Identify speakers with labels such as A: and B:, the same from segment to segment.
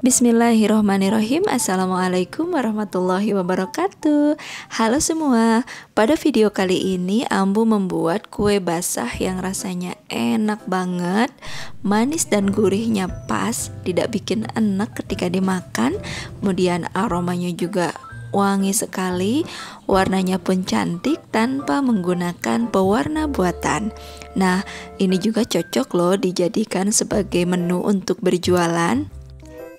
A: Bismillahirrohmanirrohim. Assalamualaikum warahmatullahi wabarakatuh. Halo semua. Pada video kali ini Ambu membuat kue basah yang rasanya enak banget, manis dan gurihnya pas, tidak bikin enak ketika dimakan. Kemudian aromanya juga wangi sekali, warnanya pun cantik tanpa menggunakan pewarna buatan. Nah, ini juga cocok loh dijadikan sebagai menu untuk berjualan.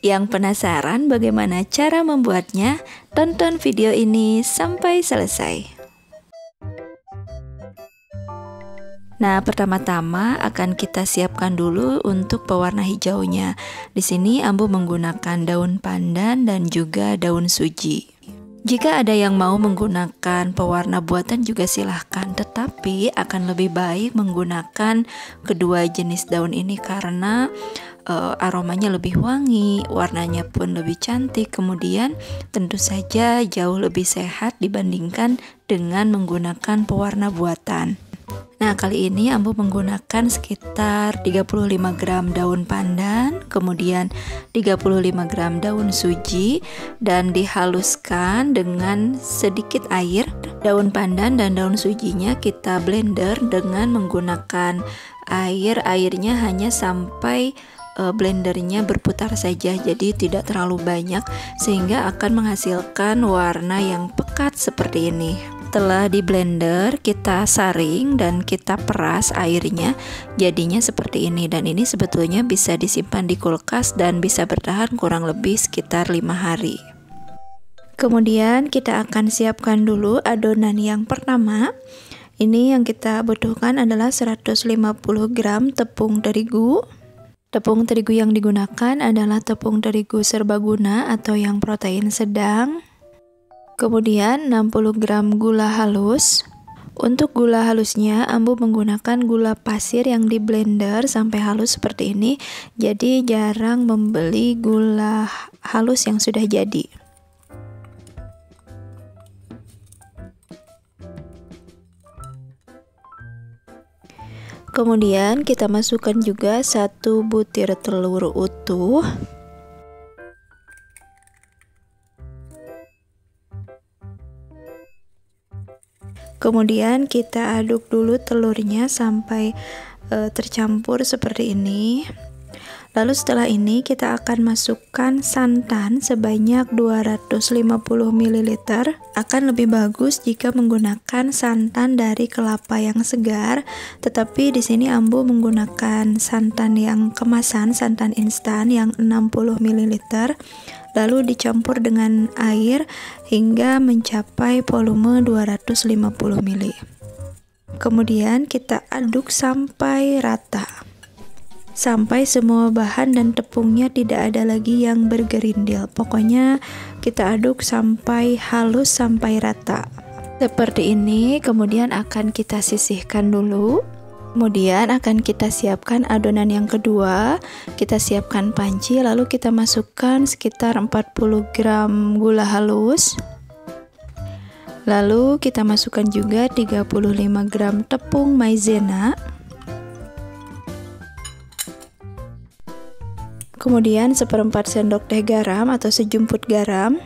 A: Yang penasaran bagaimana cara membuatnya? Tonton video ini sampai selesai. Nah, pertama-tama akan kita siapkan dulu untuk pewarna hijaunya. Di sini Ambu menggunakan daun pandan dan juga daun suji. Jika ada yang mau menggunakan pewarna buatan juga silahkan, tetapi akan lebih baik menggunakan kedua jenis daun ini karena aromanya lebih wangi, warnanya pun lebih cantik, kemudian tentu saja jauh lebih sehat dibandingkan dengan menggunakan pewarna buatan. Nah, kali ini Ambu menggunakan sekitar 35 gram daun pandan, kemudian 35 gram daun suji, dan dihaluskan dengan sedikit air. Daun pandan dan daun sujinya kita blender dengan menggunakan airnya hanya sampai blendernya berputar saja, jadi tidak terlalu banyak sehingga akan menghasilkan warna yang pekat seperti ini. Setelah di blender kita saring dan kita peras airnya, jadinya seperti ini, dan ini sebetulnya bisa disimpan di kulkas dan bisa bertahan kurang lebih sekitar 5 hari. Kemudian kita akan siapkan dulu adonan yang pertama. Ini yang kita butuhkan adalah 150 gram tepung terigu. Tepung terigu yang digunakan adalah tepung terigu serbaguna atau yang protein sedang. Kemudian 60 gram gula halus. Untuk gula halusnya Ambu menggunakan gula pasir yang di blender sampai halus seperti ini. Jadi jarang membeli gula halus yang sudah jadi. Kemudian kita masukkan juga 1 butir telur utuh. Kemudian kita aduk dulu telurnya sampai tercampur seperti ini. Lalu setelah ini kita akan masukkan santan sebanyak 250 ml. Akan lebih bagus jika menggunakan santan dari kelapa yang segar, tetapi di sini Ambu menggunakan santan yang kemasan, santan instan yang 60 ml. Lalu dicampur dengan air hingga mencapai volume 250 ml. Kemudian kita aduk sampai rata, sampai semua bahan dan tepungnya tidak ada lagi yang bergerindil. Pokoknya kita aduk sampai halus, sampai rata seperti ini. Kemudian akan kita sisihkan dulu. Kemudian akan kita siapkan adonan yang kedua. Kita siapkan panci, lalu kita masukkan sekitar 40 gram gula halus. Lalu kita masukkan juga 35 gram tepung maizena. Kemudian 1/4 sendok teh garam atau sejumput garam.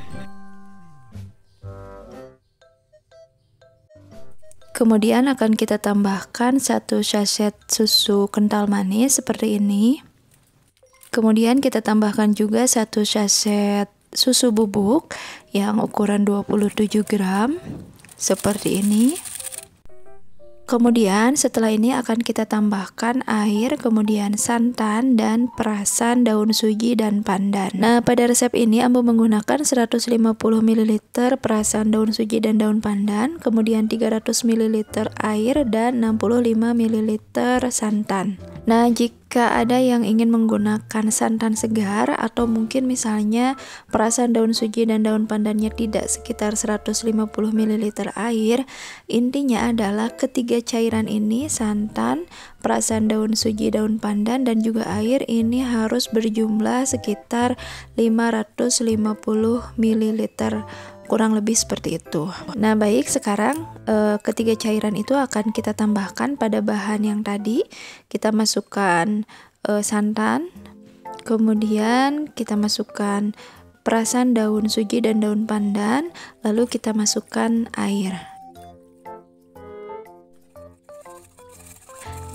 A: Kemudian akan kita tambahkan 1 sachet susu kental manis seperti ini. Kemudian kita tambahkan juga 1 sachet susu bubuk yang ukuran 27 gram seperti ini. Kemudian setelah ini akan kita tambahkan air, kemudian santan dan perasan daun suji dan pandan. Nah, pada resep ini Ambu menggunakan 150 ml perasan daun suji dan daun pandan, kemudian 300 ml air dan 65 ml santan. Nah, jika ada yang ingin menggunakan santan segar atau mungkin misalnya perasan daun suji dan daun pandannya tidak sekitar 150 ml air, intinya adalah ketiga cairan ini, santan, perasan daun suji, daun pandan, dan juga air, ini harus berjumlah sekitar 550 ml, kurang lebih seperti itu. Nah, baik, sekarang ketiga cairan itu akan kita tambahkan pada bahan yang tadi. Kita masukkan santan, Kemudian kita masukkan perasan daun suji dan daun pandan, lalu kita masukkan air.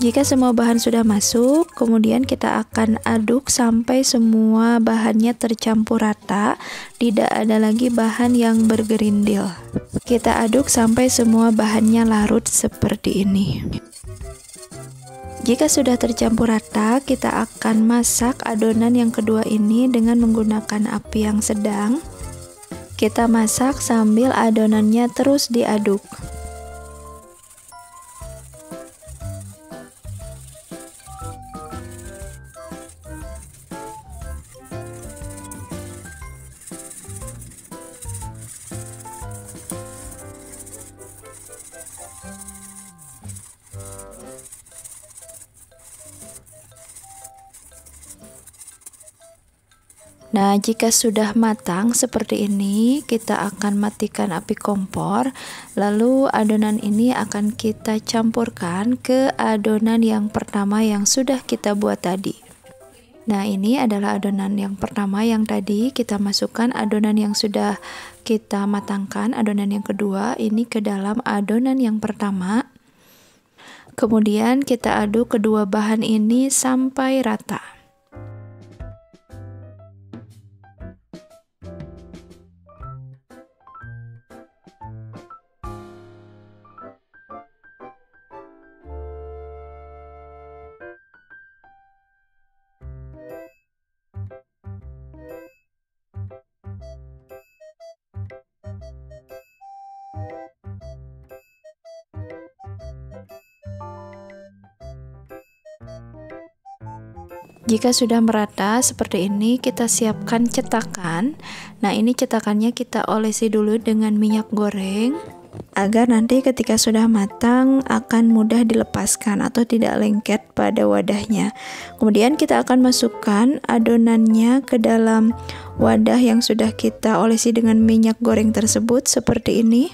A: Jika semua bahan sudah masuk, kemudian kita akan aduk sampai semua bahannya tercampur rata, tidak ada lagi bahan yang bergerindil. Kita aduk sampai semua bahannya larut seperti ini. Jika sudah tercampur rata, kita akan masak adonan yang kedua ini dengan menggunakan api yang sedang. Kita masak sambil adonannya terus diaduk. Nah, jika sudah matang seperti ini, kita akan matikan api kompor. Lalu adonan ini akan kita campurkan ke adonan yang pertama yang sudah kita buat tadi. Nah, ini adalah adonan yang pertama yang tadi kita masukkan adonan yang sudah kita matangkan. Adonan yang kedua ini ke dalam adonan yang pertama. Kemudian kita aduk kedua bahan ini sampai rata. Jika sudah merata seperti ini, kita siapkan cetakan. Nah, ini cetakannya kita olesi dulu dengan minyak goreng agar nanti ketika sudah matang akan mudah dilepaskan atau tidak lengket pada wadahnya. Kemudian kita akan masukkan adonannya ke dalam wadah yang sudah kita olesi dengan minyak goreng tersebut seperti ini.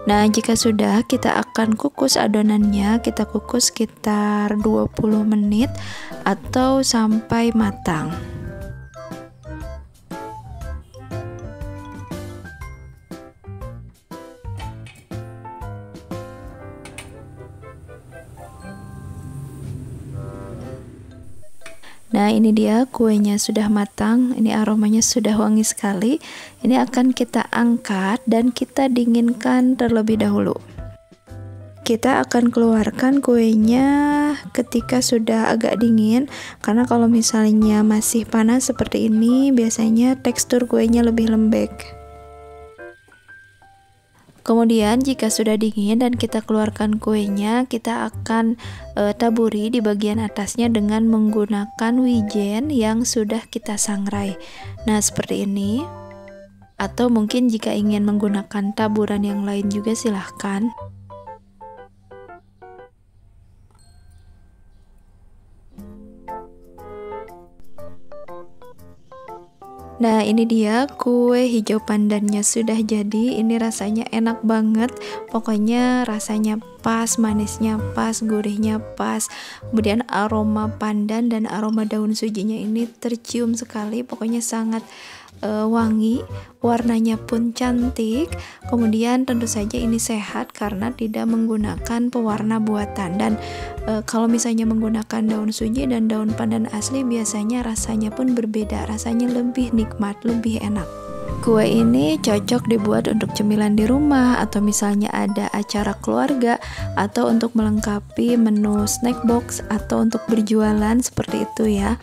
A: Nah, jika sudah, kita akan kukus adonannya. Kita kukus sekitar 20 menit atau sampai matang. Nah, ini dia kuenya sudah matang. Ini aromanya sudah wangi sekali. Ini akan kita angkat dan kita dinginkan terlebih dahulu. Kita akan keluarkan kuenya ketika sudah agak dingin, karena kalau misalnya masih panas seperti ini, biasanya tekstur kuenya lebih lembek. Kemudian jika sudah dingin dan kita keluarkan kuenya, kita akan taburi di bagian atasnya dengan menggunakan wijen yang sudah kita sangrai. Nah, seperti ini. Atau mungkin jika ingin menggunakan taburan yang lain juga silahkan. Nah, ini dia kue hijau pandannya sudah jadi. Ini rasanya enak banget. Pokoknya rasanya pas, manisnya pas, gurihnya pas. Kemudian aroma pandan dan aroma daun sujinya ini tercium sekali. Pokoknya sangat wangi, warnanya pun cantik. Kemudian tentu saja ini sehat karena tidak menggunakan pewarna buatan. Dan kalau misalnya menggunakan daun suji dan daun pandan asli, biasanya rasanya pun berbeda, rasanya lebih nikmat, lebih enak. Kue ini cocok dibuat untuk cemilan di rumah, atau misalnya ada acara keluarga, atau untuk melengkapi menu snack box, atau untuk berjualan seperti itu ya.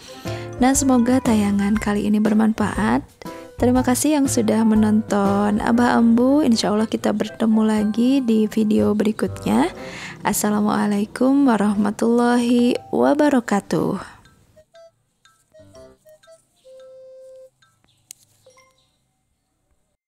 A: Nah, semoga tayangan kali ini bermanfaat. Terima kasih yang sudah menonton Abah Ambu. Insya Allah kita bertemu lagi di video berikutnya. Assalamualaikum warahmatullahi wabarakatuh.